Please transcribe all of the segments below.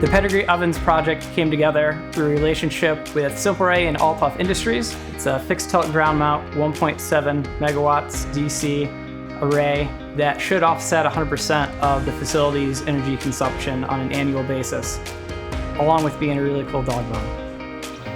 The Pedigree Ovens project came together through a relationship with Simple Ray and Althoff Industries. It's a fixed tilt ground mount 1.7 megawatts DC array that should offset 100% of the facility's energy consumption on an annual basis, along with being a really cool dog bone.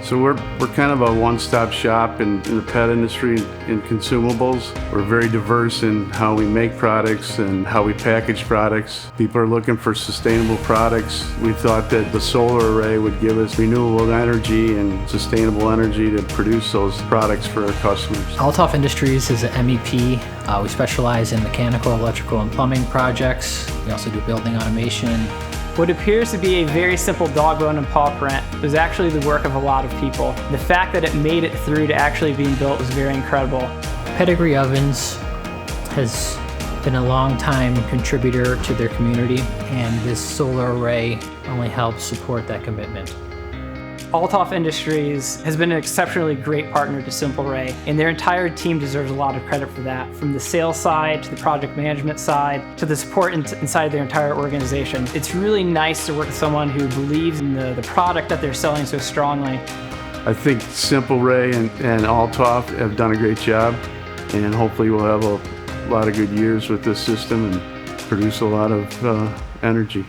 So we're kind of a one-stop shop in the pet industry in consumables. We're very diverse in how we make products and how we package products. People are looking for sustainable products. We thought that the solar array would give us renewable energy and sustainable energy to produce those products for our customers. Althoff Industries is an MEP. We specialize in mechanical, electrical, and plumbing projects. We also do building automation. What appears to be a very simple dog bone and paw print was actually the work of a lot of people. The fact that it made it through to actually being built was very incredible. Pedigree Ovens has been a long-time contributor to their community, and this solar array only helps support that commitment. Althoff Industries has been an exceptionally great partner to Simple Ray, and their entire team deserves a lot of credit for that, from the sales side to the project management side to the support inside their entire organization. It's really nice to work with someone who believes in the product that they're selling so strongly. I think Simple Ray and Althoff have done a great job, and hopefully we'll have a lot of good years with this system and produce a lot of energy.